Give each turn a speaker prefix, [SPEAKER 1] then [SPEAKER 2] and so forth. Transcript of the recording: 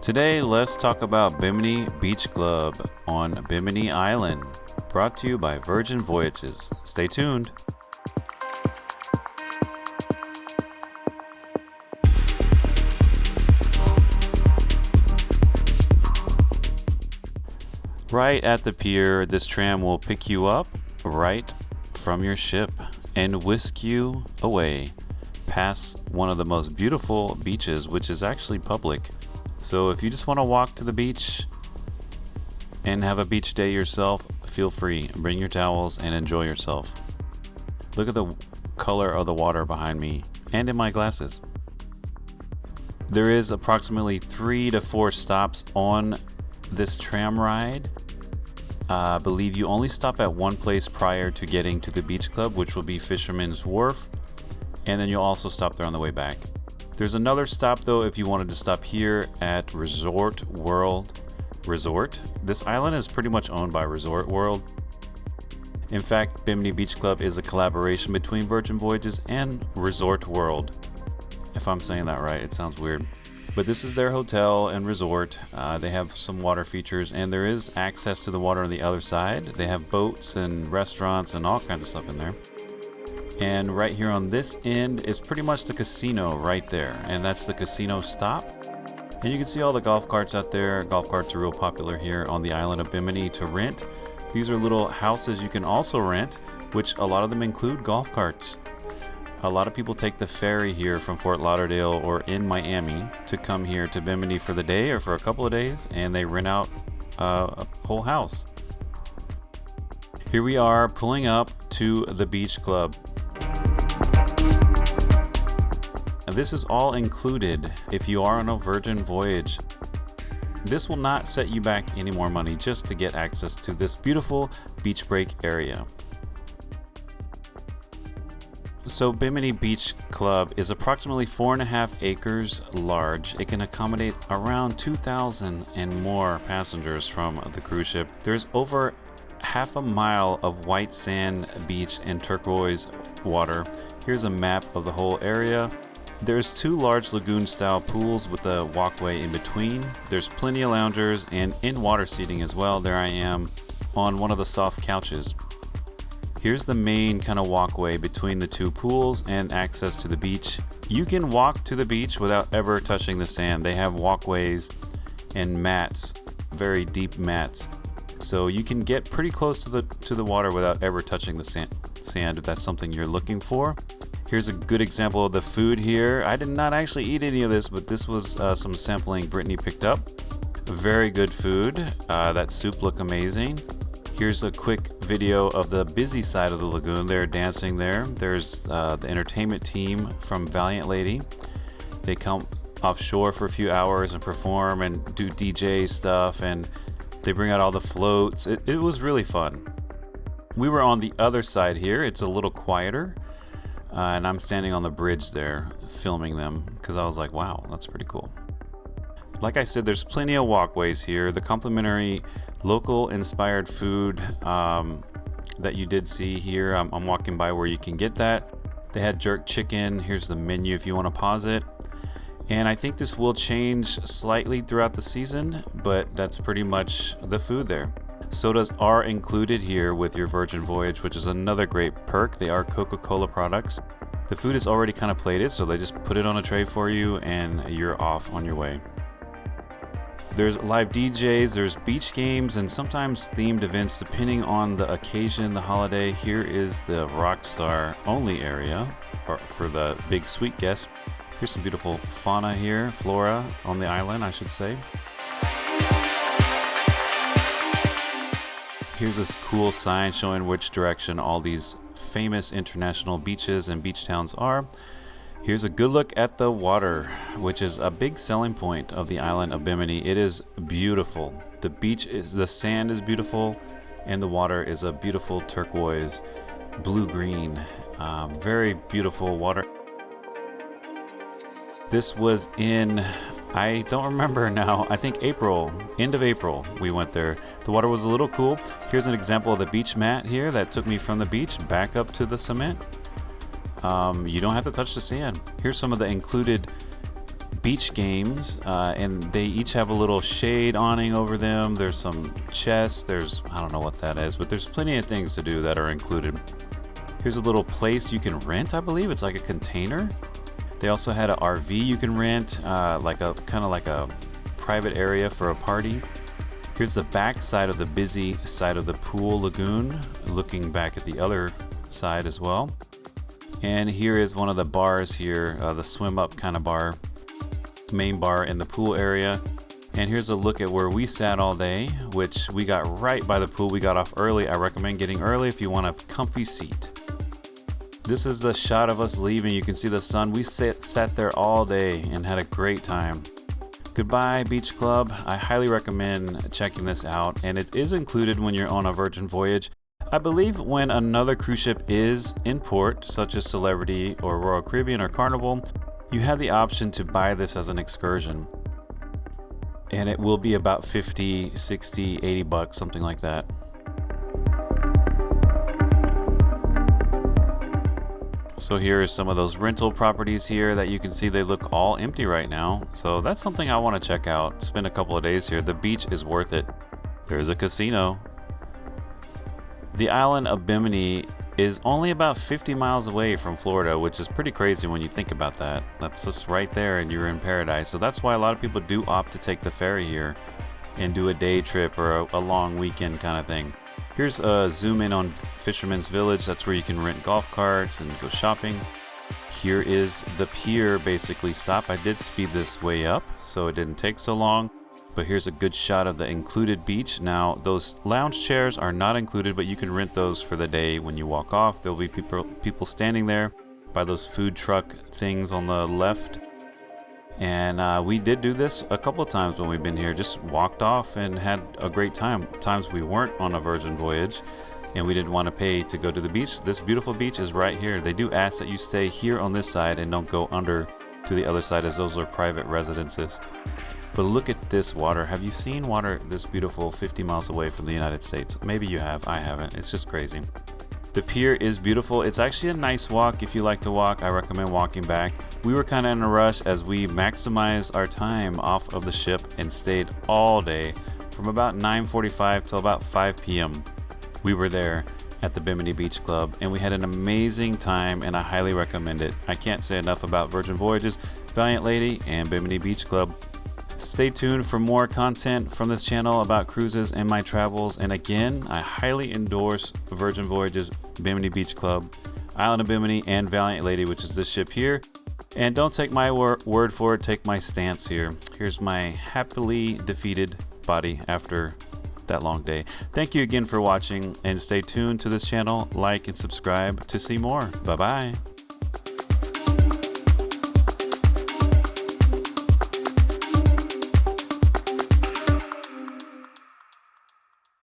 [SPEAKER 1] Today, let's talk about Bimini Beach Club on Bimini Island, brought to you by Virgin Voyages. Stay tuned. Right at the pier, this tram will pick you up right from your ship and whisk you away past one of the most beautiful beaches, which is actually public. So if you just want to walk to the beach and have a beach day yourself, feel free. Bring your towels and enjoy yourself. Look at the color of the water behind me and in my glasses. There is approximately 3 to 4 stops on this tram ride. I believe you only stop at one place prior to getting to the beach club, which will be Fisherman's Wharf, and then you'll also stop there on the way back. There's another stop though if you wanted to stop here at Resort World Resort. This island is pretty much owned by Resort World. In fact, Bimini Beach Club is a collaboration between Virgin Voyages and Resort World. If I'm saying that right, it sounds weird. But this is their hotel and resort. They have some water features, and there is access to the water on the other side. They have boats and restaurants and all kinds of stuff in there. And right here on this end is pretty much the casino right there, and that's the casino stop. And you can see all the golf carts out there. Golf carts are real popular here on the island of Bimini to rent. These are little houses you can also rent, which a lot of them include golf carts. A lot of people take the ferry here from Fort Lauderdale or in Miami to come here to Bimini for the day or for a couple of days, and they rent out a whole house. Here we are pulling up to the beach club. And this is all included if you are on a Virgin Voyage. This will not set you back any more money just to get access to this beautiful beach break area. So Bimini Beach Club is approximately 4.5 acres large. It can accommodate around 2,000 and more passengers from the cruise ship. There's over half a mile of white sand beach and turquoise water. Here's a map of the whole area. There's 2 large lagoon-style pools with a walkway in between. There's plenty of loungers and in-water seating as well. There I am on one of the soft couches. Here's the main kind of walkway between the 2 pools and access to the beach. You can walk to the beach without ever touching the sand. They have walkways and mats, very deep mats. So you can get pretty close to the water without ever touching the sand if that's something you're looking for. Here's a good example of the food here. I did not actually eat any of this, but this was some sampling Brittany picked up. Very good food. That soup looked amazing. Here's a quick video of the busy side of the lagoon. They're dancing there. There's the entertainment team from Valiant Lady. They come offshore for a few hours and perform and do DJ stuff, and they bring out all the floats. It was really fun. We were on the other side here. It's a little quieter, and I'm standing on the bridge there filming them because I was like, wow, that's pretty cool. Like I said, there's plenty of walkways here. The complimentary local inspired food that you did see here, I'm walking by where you can get that. They had jerk chicken. Here's the menu if you want to pause it. And I think this will change slightly throughout the season, but that's pretty much the food there. Sodas are included here with your Virgin Voyage, which is another great perk. They are Coca-Cola products. The food is already kind of plated, so they just put it on a tray for you and you're off on your way. There's live DJs, there's beach games, and sometimes themed events depending on the occasion, the holiday. Here is the Rockstar only area, or for the big sweet guests. Here's some beautiful fauna here, flora on the island, I should say. Here's this cool sign showing which direction all these famous international beaches and beach towns are. Here's a good look at the water, which is a big selling point of the island of Bimini. It is beautiful. The sand is beautiful, and the water is a beautiful turquoise, blue-green, very beautiful water. This was in, I don't remember now, I think April, end of April we went there. The water was a little cool. Here's an example of the beach mat here that took me from the beach back up to the cement. You don't have to touch the sand. Here's some of the included beach games, and they each have a little shade awning over them. There's some chests. I don't know what that is, but there's plenty of things to do that are included. Here's a little place you can rent, I believe. It's like a container. They also had an RV you can rent, like a kind of like a private area for a party. Here's the back side of the busy side of the pool lagoon, looking back at the other side as well. And here is one of the bars here, the swim up kind of bar, main bar in the pool area. And here's a look at where we sat all day, which we got right by the pool. We got off early. I recommend getting early if you want a comfy seat. This is the shot of us leaving. You can see the sun. We sat there all day and had a great time. Goodbye Beach Club. I highly recommend checking this out, and it is included when you're on a Virgin Voyage. I believe when another cruise ship is in port, such as Celebrity or Royal Caribbean or Carnival, you have the option to buy this as an excursion. And it will be about 50, 60, 80 bucks, something like that. So here are some of those rental properties here that you can see. They look all empty right now. So that's something I want to check out. Spend a couple of days here. The beach is worth it. There's a casino. The island of Bimini is only about 50 miles away from Florida, which is pretty crazy when you think about that. That's just right there and you're in paradise. So that's why a lot of people do opt to take the ferry here and do a day trip or a long weekend kind of thing. Here's a zoom in on Fisherman's Village. That's where you can rent golf carts and go shopping. Here is the pier basically stop. I did speed this way up so it didn't take so long. But here's a good shot of the included beach. Now, those lounge chairs are not included, but you can rent those for the day when you walk off. There'll be people standing there by those food truck things on the left. And we did do this a couple of times when we've been here. Just walked off and had a great time. Times we weren't on a Virgin Voyage and we didn't want to pay to go to the beach. This beautiful beach is right here. They do ask that you stay here on this side and don't go under to the other side, as those are private residences. But look at this water. Have you seen water this beautiful 50 miles away from the United States? Maybe you have. I haven't. It's just crazy. The pier is beautiful. It's actually a nice walk if you like to walk. I recommend walking back. We were kind of in a rush as we maximized our time off of the ship and stayed all day from about 9:45 till about 5 p.m. We were there at the Bimini Beach Club and we had an amazing time, and I highly recommend it. I can't say enough about Virgin Voyages, Valiant Lady, and Bimini Beach Club. Stay tuned for more content from this channel about cruises and my travels. And again, I highly endorse Virgin Voyages, Bimini Beach Club, Island of Bimini, and Valiant Lady, which is this ship here. And don't take my word for it, take my stance here. Here's my happily defeated body after that long day. Thank you again for watching, and stay tuned to this channel. Like and subscribe to see more. Bye-bye.